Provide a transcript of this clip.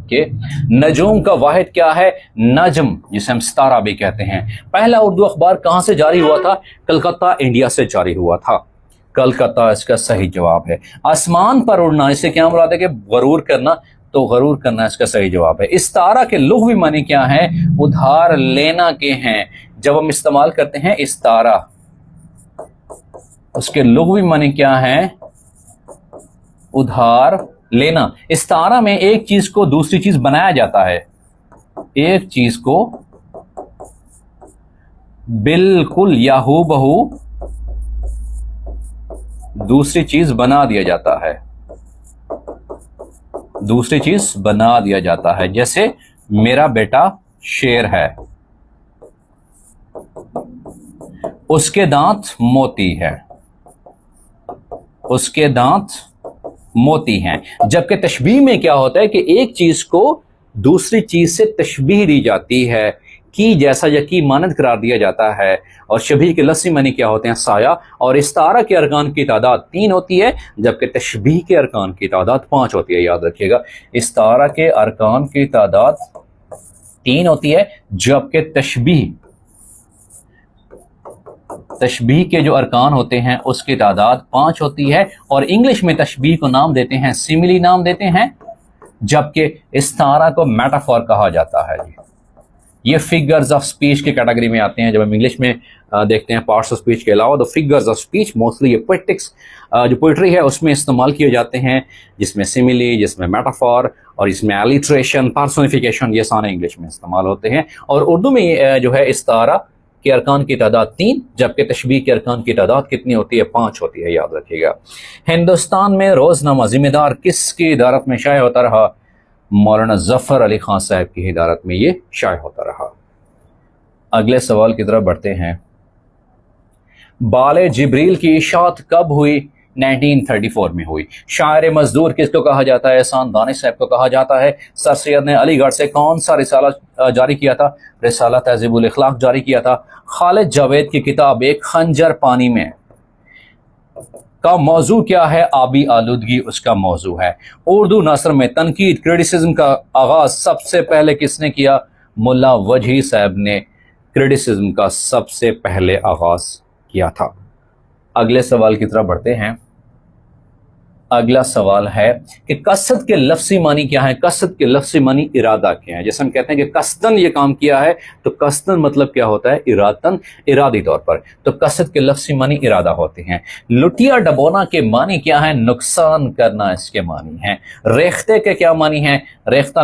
کہ نجوم کا واحد کیا ہے؟ نجم، جسے ہم ستارہ بھی کہتے ہیں۔ پہلا اردو اخبار کہاں سے جاری ہوا تھا؟ کلکتہ، انڈیا سے جاری ہوا تھا۔ کلکتہ اس کا صحیح جواب ہے۔ آسمان پر اڑنا، اسے کیا مراد ہے کہ غرور کرنا، تو غرور کرنا اس کا صحیح جواب ہے۔ استارہ کے لغوی معنی کیا ہے؟ ادھار لینا کے ہیں۔ جب ہم استعمال کرتے ہیں استارہ، اس کے لغوی معنی کیا ہے؟ ادھار لینا۔ استارہ میں ایک چیز کو دوسری چیز بنایا جاتا ہے، ایک چیز کو بالکل یا ہو بہو دوسری چیز بنا دیا جاتا ہے، دوسری چیز بنا دیا جاتا ہے۔ جیسے میرا بیٹا شیر ہے، اس کے دانت موتی ہے، اس کے دانت موتی ہیں۔ جبکہ تشبیہ میں کیا ہوتا ہے کہ ایک چیز کو دوسری چیز سے تشبیہ دی جاتی ہے، کی جیسا یا کی مانند قرار دیا جاتا ہے۔ اور شبیہ کے لفظی معنی کیا ہوتے ہیں؟ سایہ۔ اور استعارہ کے ارکان کی تعداد 3 ہوتی ہے، جبکہ تشبیہ کے ارکان کی تعداد 5 ہوتی ہے۔ یاد رکھیے گا، استعارہ کے ارکان کی تعداد 3 ہوتی ہے، جبکہ تشبیہ کے جو ارکان ہوتے ہیں اس کی تعداد 5 ہوتی ہے۔ اور انگلش میں تشبیہ کو نام دیتے ہیں سیملی نام دیتے ہیں، جبکہ استعارہ کو میٹافور کہا جاتا ہے۔ یہ فگرز آف سپیچ کی کیٹیگری میں آتے ہیں۔ جب ہم انگلش میں دیکھتے ہیں پارٹس آف سپیچ کے علاوہ، تو فگرز آف سپیچ موسٹلی یہ پوئٹکس جو پوئٹری ہے اس میں استعمال کیے جاتے ہیں، جس میں سیملی، جس میں میٹافور، اور اس میں ایلیٹریشن، پرسونیفیکیشن، یہ سارے انگلش میں استعمال ہوتے ہیں۔ اور اردو میں جو ہے استعارہ کے ارکان کی تعداد 3، جبکہ تشبیہ کے ارکان کی تعداد کتنی ہوتی ہے؟ 5 ہوتی ہے۔ یاد رکھیے گا۔ ہندوستان میں روزنامہ ذمہ دار کس کی ادارت میں شائع ہوتا رہا؟ مولانا ظفر علی خان صاحب کی ہدایت میں یہ شائع ہوتا رہا۔ اگلے سوال کی طرف بڑھتے ہیں۔ بال جبریل کی اشاعت کب ہوئی؟ 1934 میں ہوئی۔ شاعر مزدور کس کو کہا جاتا ہے؟ احسان دانش صاحب کو کہا جاتا ہے۔ سر سید نے علی گڑھ سے کون سا رسالہ جاری کیا تھا؟ رسالہ تہذیب الاخلاق جاری کیا تھا۔ خالد جاوید کی کتاب ایک خنجر پانی میں کا موضوع کیا ہے؟ آبی آلودگی اس کا موضوع ہے۔ اردو نثر میں تنقید، کریٹیسزم کا آغاز سب سے پہلے کس نے کیا؟ ملا وجہی صاحب نے کریٹیسزم کا سب سے پہلے آغاز کیا تھا۔ اگلے سوال کی طرف بڑھتے ہیں۔ اگلا سوال ہے کہ قصد کے لفظی معنی کیا ہے؟ قصد کے لفظی معنی ارادہ کیا ہے؟ جیسے ہم کہتے ہیں کہ قصدن یہ کام کیا ہے، تو قصدن مطلب کیا ہوتا ہے؟ ارادتن، ارادی طور پر۔ تو قصد کے لفظی معنی ارادہ ہوتے ہیں۔ لٹیا ڈبونا کے معنی کیا ہے؟ نقصان کرنا اس کے معنی ہیں۔ ریختہ کے کیا معنی ہیں؟ ریختہ